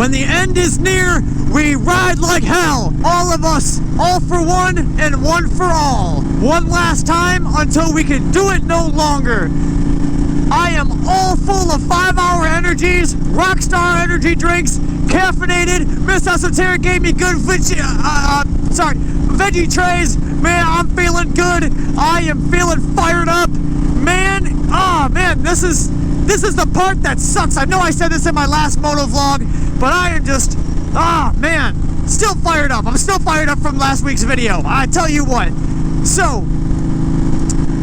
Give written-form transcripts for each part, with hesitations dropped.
When the end is near, we ride like hell. All of us, all for one and one for all. One last time until we can do it no longer. I am all full of 5-hour energies, Rockstar energy drinks, caffeinated. Miss Esoteric gave me good veggie trays. Man, I'm feeling good. I am feeling fired up. Man, this is the part that sucks. I know I said this in my last motovlog, but I am just, still fired up. I'm still fired up from last week's video. I tell you what. So,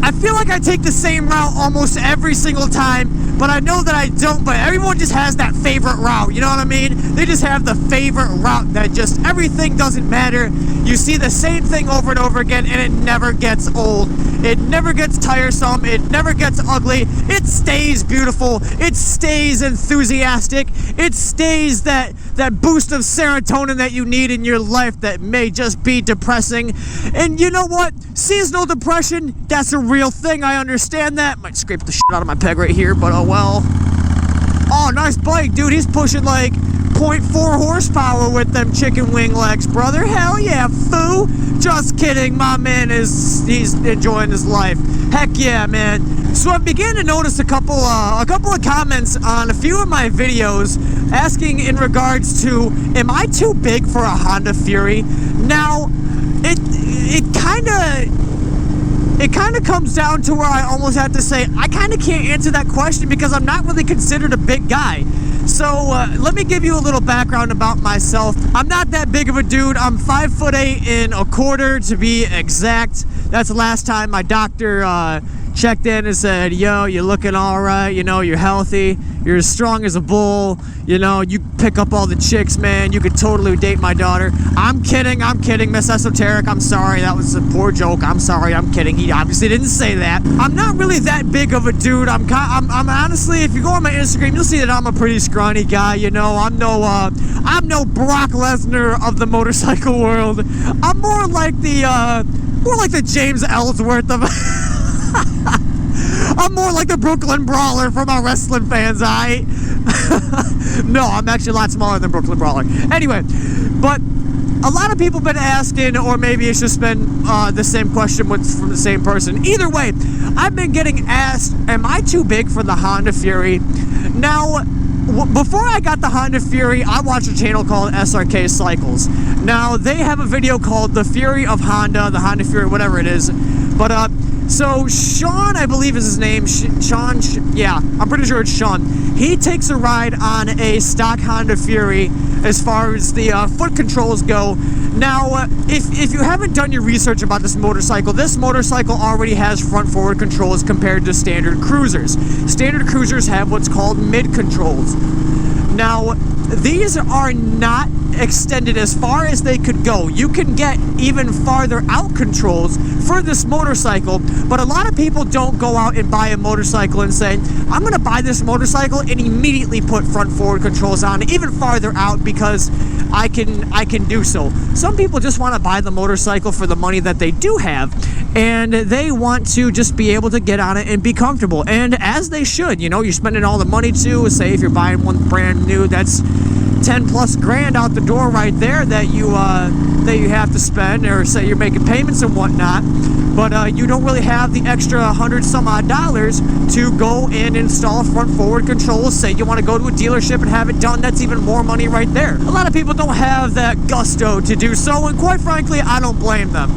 I feel like I take the same route almost every single time, but I know that I don't, but everyone just has that favorite route, you know what I mean? They just have the favorite route that just everything doesn't matter. You see the same thing over and over again, and it never gets old. It never gets tiresome. It never gets ugly. It stays beautiful. It stays enthusiastic. It stays that boost of serotonin that you need in your life that may just be depressing. And you know what? Seasonal depression, that's a real thing. I understand that. Might scrape the shit out of my peg right here, but oh well. Oh, nice bike, dude. He's pushing like 0.4 horsepower with them chicken wing legs, brother. Hell yeah, foo. Just kidding. My man he's enjoying his life. Heck yeah, man. So I began to notice a couple of comments on a few of my videos asking in regards to, am I too big for a Honda Fury? Now, it kind of comes down to where I almost have to say I kind of can't answer that question because I'm not really considered a big guy. So let me give you a little background about myself. I'm not that big of a dude. I'm 5'8" ¼ to be exact. That's the last time my doctor checked in and said, yo, you're looking all right, you know, you're healthy, you're as strong as a bull, you know, you pick up all the chicks, man, you could totally date my daughter. I'm kidding, Miss Esoteric, I'm sorry, that was a poor joke, I'm sorry, I'm kidding, he obviously didn't say that. I'm not really that big of a dude. I'm honestly, if you go on my Instagram, you'll see that I'm a pretty scrawny guy, you know, I'm no Brock Lesnar of the motorcycle world. I'm more like the James Ellsworth of I'm more like the Brooklyn Brawler for my wrestling fans, aight? No, I'm actually a lot smaller than Brooklyn Brawler. Anyway, but a lot of people have been asking, or maybe it's just been the same question from the same person. Either way, I've been getting asked, am I too big for the Honda Fury? Now, before I got the Honda Fury, I watched a channel called SRK Cycles. Now, they have a video called The Fury of Honda, the Honda Fury, whatever it is. But, so Sean, I believe is his name, Sean, yeah, I'm pretty sure it's Sean. He takes a ride on a stock Honda Fury as far as the foot controls go. Now, if you haven't done your research about this motorcycle already has front-forward controls compared to standard cruisers. Standard cruisers have what's called mid controls. Now, these are not extended as far as they could go. You can get even farther out controls for this motorcycle, but a lot of people don't go out and buy a motorcycle and say, I'm going to buy this motorcycle and immediately put front forward controls on even farther out because I can do so. Some people just want to buy the motorcycle for the money that they do have, and they want to just be able to get on it and be comfortable, and as they should. You know, you're spending all the money too. Say if you're buying one brand new, that's 10+ grand out the door right there that you have to spend, or say you're making payments and whatnot, but you don't really have the extra $100-some-odd to go and install front forward controls. Say you want to go to a dealership and have it done, that's even more money right there. A lot of people don't have that gusto to do so, and quite frankly, I don't blame them.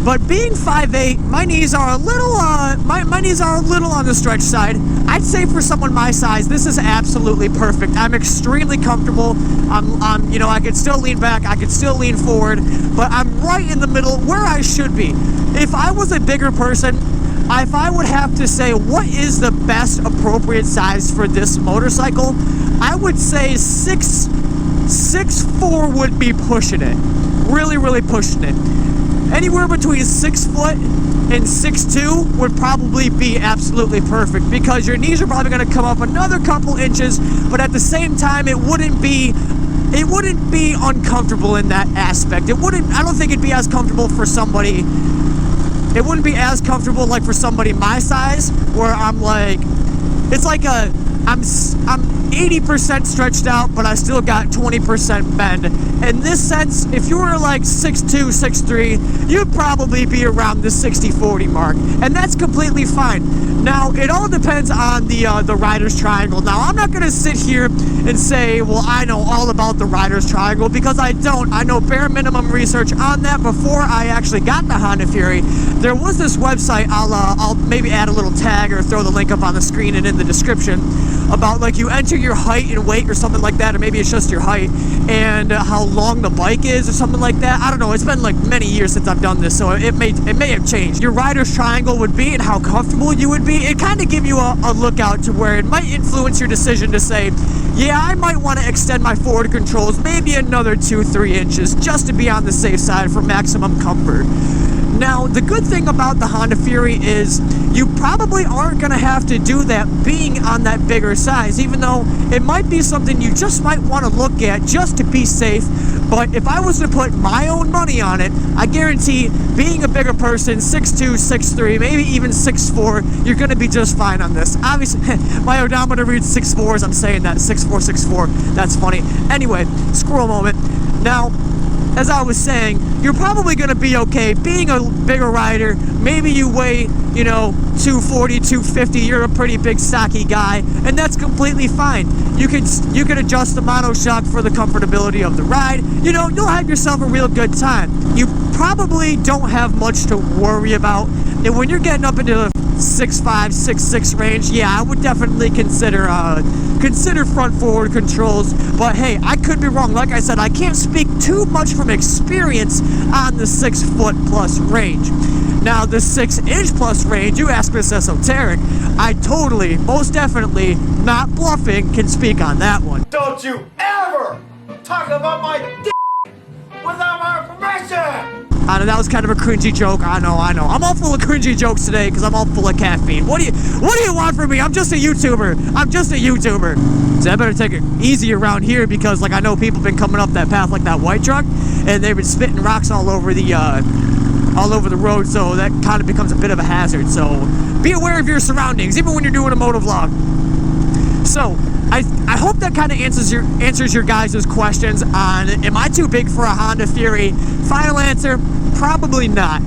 But being 5'8", my knees are a little on the stretch side. I'd say for someone my size, this is absolutely perfect. I'm extremely comfortable. You know, I can still lean back, I can still lean forward, but I'm right in the middle where I should be. If I was a bigger person, if I would have to say what is the best appropriate size for this motorcycle, I would say 6'4" would be pushing it. Really, really pushing it. Anywhere between 6 foot and 6'2" would probably be absolutely perfect, because your knees are probably going to come up another couple inches, but at the same time it wouldn't be uncomfortable in that aspect. I don't think it'd be as comfortable for somebody. It wouldn't be as comfortable like for somebody my size, where I'm like, it's like I'm 80% stretched out, but I still got 20% bend. In this sense, if you were like 6'2", 6'3", you'd probably be around the 60-40 mark, and that's completely fine. Now, it all depends on the rider's triangle. Now, I'm not going to sit here and say, well, I know all about the rider's triangle, because I don't. I know bare minimum research on that before I actually got the Honda Fury. There was this website, I'll maybe add a little tag or throw the link up on the screen and in the description, about like you enter your height and weight or something like that, or maybe it's just your height and how long the bike is or something like that. I don't know. It's been like many years since I've done this, so it may have changed. Your rider's triangle would be and how comfortable you would be. It kind of give you a lookout to where it might influence your decision to say, yeah, I might want to extend my forward controls maybe another 2-3 inches just to be on the safe side for maximum comfort. Now, the good thing about the Honda Fury is you probably aren't going to have to do that being on that bigger size, even though it might be something you just might want to look at just to be safe. But if I was to put my own money on it, I guarantee being a bigger person, 6'2", 6'3", maybe even 6'4", you're going to be just fine on this. Obviously, my odometer reads 6'4", as I'm saying that, 6'4", 6'4", that's funny. Anyway, squirrel moment. Now, as I was saying, you're probably going to be okay being a bigger rider. Maybe you weigh, 240, 250, you're a pretty big stocky guy, and that's completely fine. You can adjust the monoshock for the comfortability of the ride. You'll have yourself a real good time. You probably don't have much to worry about. And when you're getting up into the 6'5", 6'6" range, yeah, I would definitely consider front forward controls. But hey, I could be wrong. Like I said, I can't speak too much from experience on the 6 foot plus range. Now, the 6 inch plus range, you ask Miss Esoteric, I totally, most definitely, not bluffing, can speak on that one. Don't you ever talk about my dick without my permission! I know that was kind of a cringy joke. I know. I'm all full of cringy jokes today because I'm all full of caffeine. What do you want from me? I'm just a YouTuber. So I better take it easy around here because, like, I know people have been coming up that path like that white truck, and they've been spitting rocks all over the road. So that kind of becomes a bit of a hazard. So be aware of your surroundings, even when you're doing a motovlog. So I hope that kind of answers your guys' questions on, am I too big for a Honda Fury? Final answer, probably not.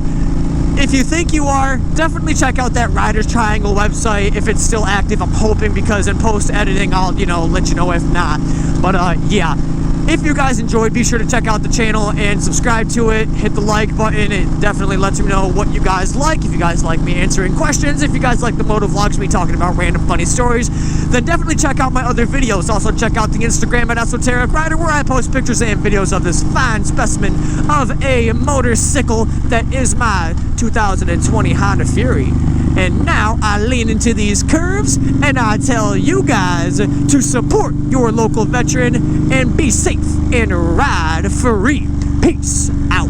If you think you are, definitely check out that Rider's Triangle website if it's still active. I'm hoping, because in post-editing I'll, let you know if not. But yeah. If you guys enjoyed, be sure to check out the channel and subscribe to it. Hit the like button. It definitely lets me know what you guys like. If you guys like me answering questions, if you guys like the motovlogs, me talking about random funny stories, then definitely check out my other videos. Also check out the Instagram at Esoteric Rider, where I post pictures and videos of this fine specimen of a motorcycle that is my 2020 Honda Fury. And now I lean into these curves and I tell you guys to support your local veteran and be safe and ride free. Peace out.